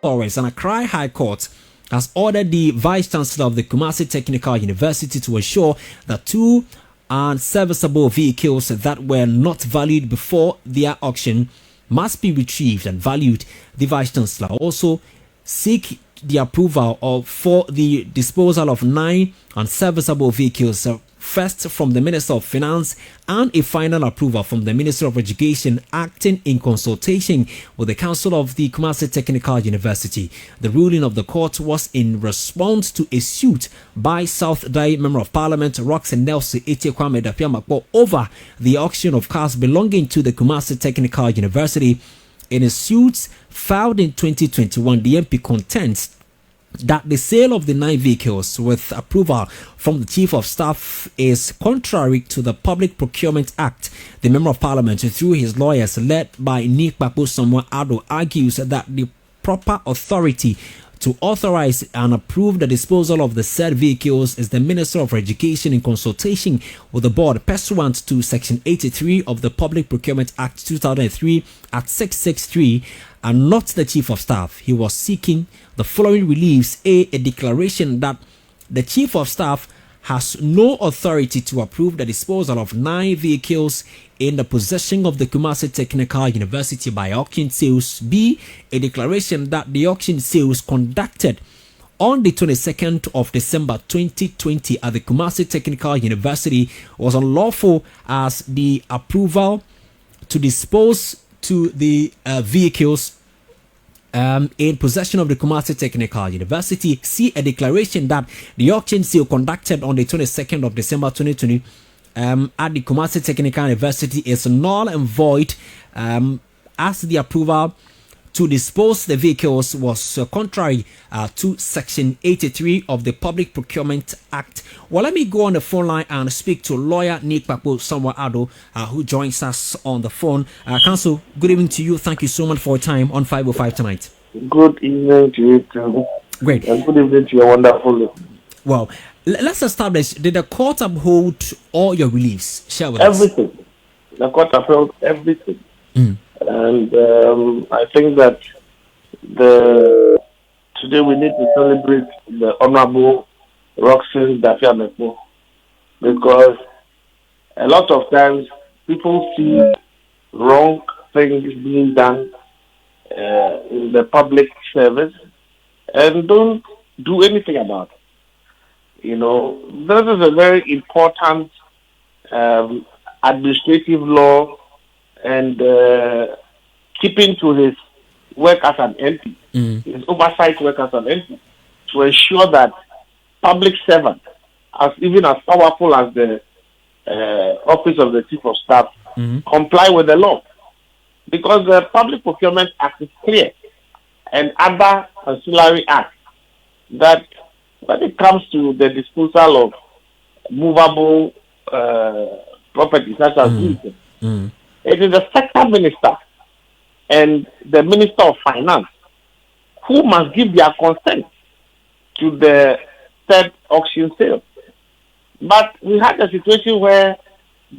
authorities and Accra High Court has ordered the Vice Chancellor of the Kumasi Technical University to ensure that two unserviceable vehicles that were not valued before their auction must be retrieved and valued. The Vice Chancellor also seek the approval for the disposal of 9 unserviceable vehicles, first from the Minister of Finance and a final approval from the Minister of Education, acting in consultation with the Council of the Kumasi Technical University. The ruling of the court was in response to a suit by South Dai Member of Parliament Roxanne Nelson Kwame Dafeamekpor over the auction of cars belonging to the Kumasi Technical University. In a suit filed in 2021, the MP contends that the sale of the 9 vehicles with approval from the Chief of Staff is contrary to the Public Procurement Act. The Member of Parliament, through his lawyers led by Nikpapo Samuel Ado, argues that the proper authority to authorize and approve the disposal of the said vehicles is the Minister of Education in consultation with the board pursuant to Section 83 of the Public Procurement Act 2003 at 663, and not the Chief of Staff. He was seeking the following reliefs: a declaration that the Chief of Staff has no authority to approve the disposal of 9 vehicles in the possession of the Kumasi Technical University by auction sales. B, a declaration that the auction sales conducted on the 22nd of December 2020 at the Kumasi Technical University was unlawful, as the approval to dispose to the vehicles in possession of the Kumasi Technical University. C, a declaration that the auction sale conducted on the 22nd of December 2020 at the Kumasi Technical University is null and void, as the approval to dispose the vehicles was contrary to Section 83 of the Public Procurement Act. Well, let me go on the phone line and speak to lawyer Nikpapo Samuel Ado, who joins us on the phone. Counsel, good evening to you. Thank you so much for your time on 505 tonight. Good evening to you too. Great. And good evening to your wonderful listeners. Well, let's establish, did the court uphold all your reliefs? Share with everything. us. The court upheld everything. And I think that today we need to celebrate the Honorable Roxanne Dafeamekpor, because a lot of times people see wrong things being done in the public service and don't do anything about it. You know, this is a very important administrative law, and keeping to his work as an MP, his oversight work as an MP, to ensure that public servants, even as powerful as the office of the Chief of Staff, comply with the law. Because the Public Procurement Act is clear, and other ancillary acts, that when it comes to the disposal of movable property such as vehicles, it is the sector minister and the Minister of Finance who must give their consent to the said auction sale. But we had a situation where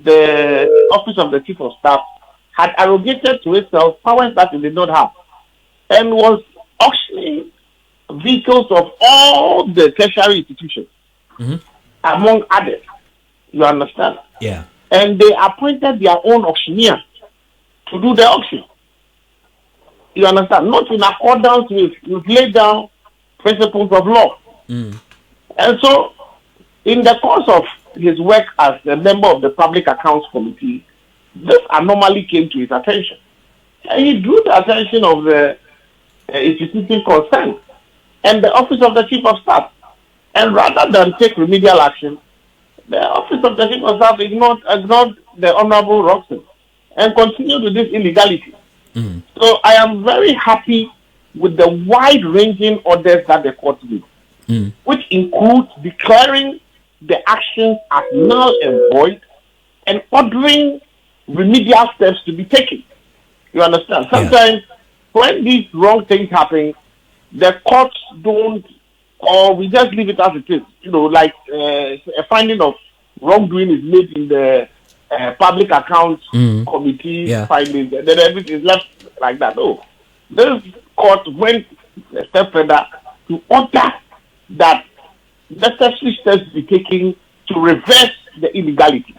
the Office of the Chief of Staff had arrogated to itself powers that it did not have, and was auctioning vehicles of all the tertiary institutions, among others. You understand? Yeah. And they appointed their own auctioneer to do the auction. You understand? Not in accordance with laid down principles of law. And so, in the course of his work as a member of the Public Accounts Committee, this anomaly came to his attention. And he drew the attention of the institution concerned and the Office of the Chief of Staff. And rather than take remedial action, the Office of the Chief of Staff ignored the Honorable Roxanne and continued with this illegality. So I am very happy with the wide-ranging orders that the court did, which includes declaring the actions as null and void and ordering remedial steps to be taken. You understand? Sometimes when these wrong things happen, the courts don't, or we just leave it as it is. You know, like a finding of wrongdoing is made in the Public Accounts Committee findings, and then everything is left like that. No. This court, when a step further to order that necessary steps be taken to reverse the illegality.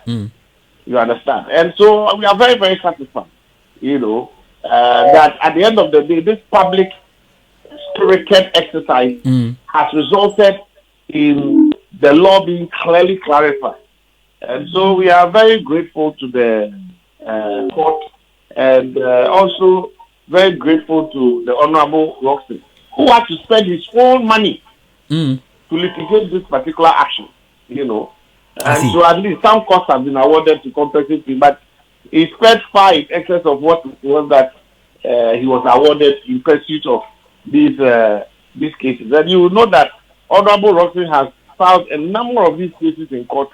You understand? And so we are very, very satisfied, that at the end of the day, this public spirited exercise has resulted in the law being clearly clarified. And so we are very grateful to the court, and also very grateful to the Honorable Roxy, who had to spend his own money to litigate this particular action, And so at least some costs have been awarded to compensate him, but he spent far in excess of what was that he was awarded in pursuit of these cases. And you will know that Honorable Roxy has filed a number of these cases in court,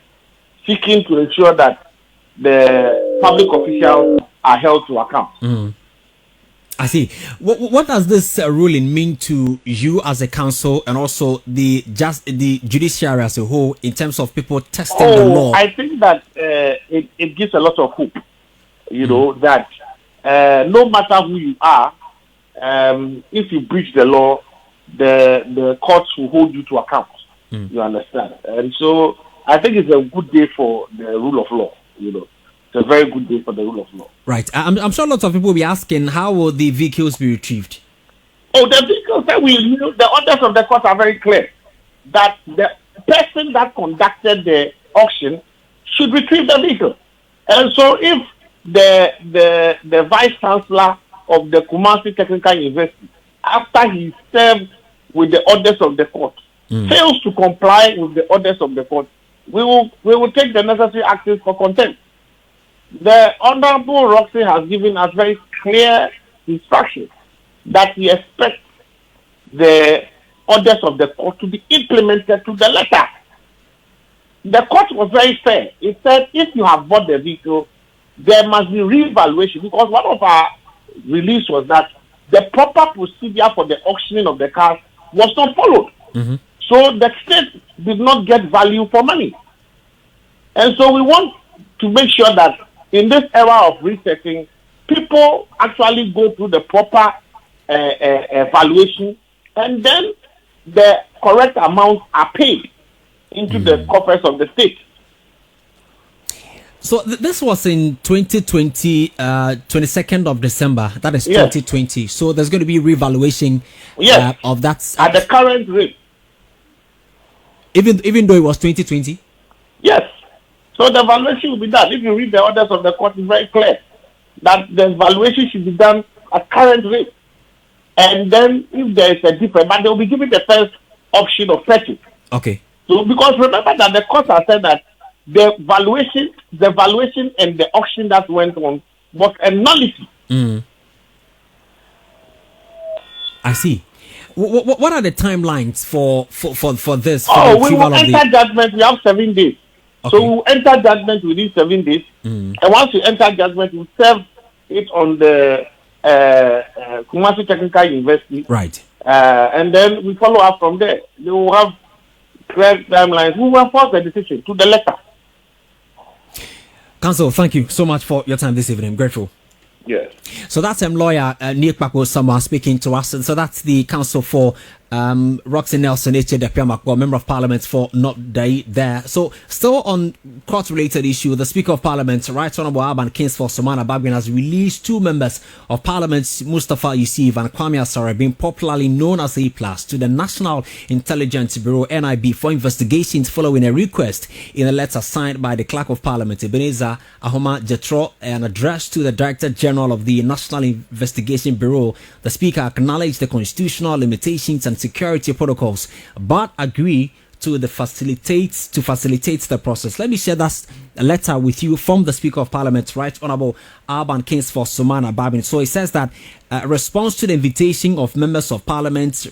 seeking to ensure that the public officials are held to account. I see. What does this ruling mean to you as a council and also the judiciary as a whole in terms of people testing the law? I think that it gives a lot of hope, that no matter who you are, if you breach the law, the courts will hold you to account. You understand? And so I think it's a good day for the rule of law, It's a very good day for the rule of law. Right. I'm sure lots of people will be asking, how will the vehicles be retrieved? Oh, the vehicles that the orders of the court are very clear. That the person that conducted the auction should retrieve the vehicle. And so if the vice chancellor of the Kumasi Technical University, after he served with the orders of the court, fails to comply with the orders of the court, we will take the necessary actions for contempt. The Honorable Roxy has given us very clear instructions that we expect the orders of the court to be implemented to the letter. The court was very fair. It said if you have bought the vehicle, there must be revaluation, because one of our release was that the proper procedure for the auctioning of the cars was not followed. So the state did not get value for money. And so we want to make sure that in this era of resetting, people actually go through the proper evaluation, and then the correct amounts are paid into the coffers of the state. So this was in 2020, 22nd of December. That is 2020. Yes. So there's going to be revaluation of that at the current rate. Even though it was 2020? Yes. So the valuation will be done. If you read the orders of the court, it's very clear that the valuation should be done at current rate. And then if there is a difference, but they will be given the first option of purchase. Okay. So because remember that the court has said that the valuation and the auction that went on was a nullity. I see. What are the timelines for this? We will enter judgment. We have 7 days. Okay. So we will enter judgment within 7 days. And once we enter judgment, we serve it on the Kumasi Technical University. Right. And then we follow up from there. We will have clear timelines. We will force the decision to the letter. Counsel, thank you so much for your time this evening. I'm grateful. Yes. So that's lawyer Dafeamekpor someone speaking to us. And so that's the counsel for Roxy Nelson, Dafeamekpor, Member of Parliament for Not Day there. So still on court-related issue, the Speaker of Parliament, Right Honourable Aban Kingsford Somana Babin, has released 2 members of Parliament, Mustafa Yusuf and Kwame Asare, being popularly known as A+, to the National Intelligence Bureau (NIB) for investigations following a request in a letter signed by the Clerk of Parliament, Ebenezer Ahoma Jetro, and addressed to the Director General of the National Investigation Bureau. The Speaker acknowledged the constitutional limitations and security protocols, but agree to facilitate the process. Let me share that letter with you from the Speaker of Parliament, Right Honourable Aban Kingsford Somana Babin. So it says that response to the invitation of members of Parliament,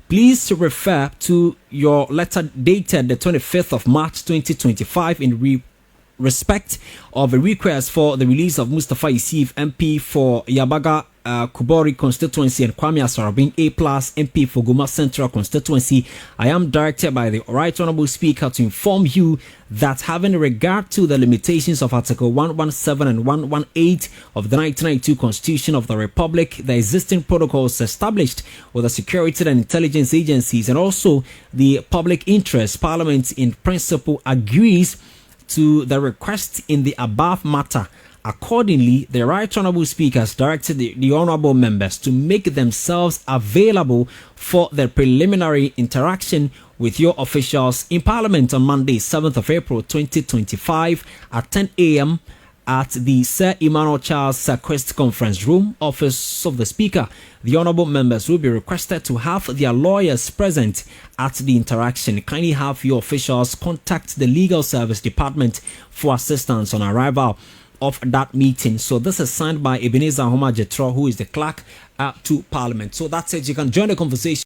please refer to your letter dated the 25th of March 2025 in respect of a request for the release of Mustafa Yusuf MP for Yabaga Kubori constituency and Kwame Asarabin A+ MP for Goma Central constituency. I am directed by the Right Honorable Speaker to inform you that having regard to the limitations of Article 117 and 118 of the 1992 Constitution of the Republic, the existing protocols established with the security and intelligence agencies and also the public interest, Parliament in principle agrees to the request in the above matter. Accordingly, the Right Honorable Speaker has directed the honorable members to make themselves available for the preliminary interaction with your officials in Parliament on Monday, 7th of April 2025 at 10 a.m. at the Sir Emmanuel Charles Quest Conference Room, Office of the Speaker. The honorable members will be requested to have their lawyers present at the interaction. Kindly have your officials contact the Legal Service Department for assistance on arrival of that meeting. So this is signed by Ebenezer Homa Jetro, who is the clerk to Parliament. So that's it. You can join the conversation.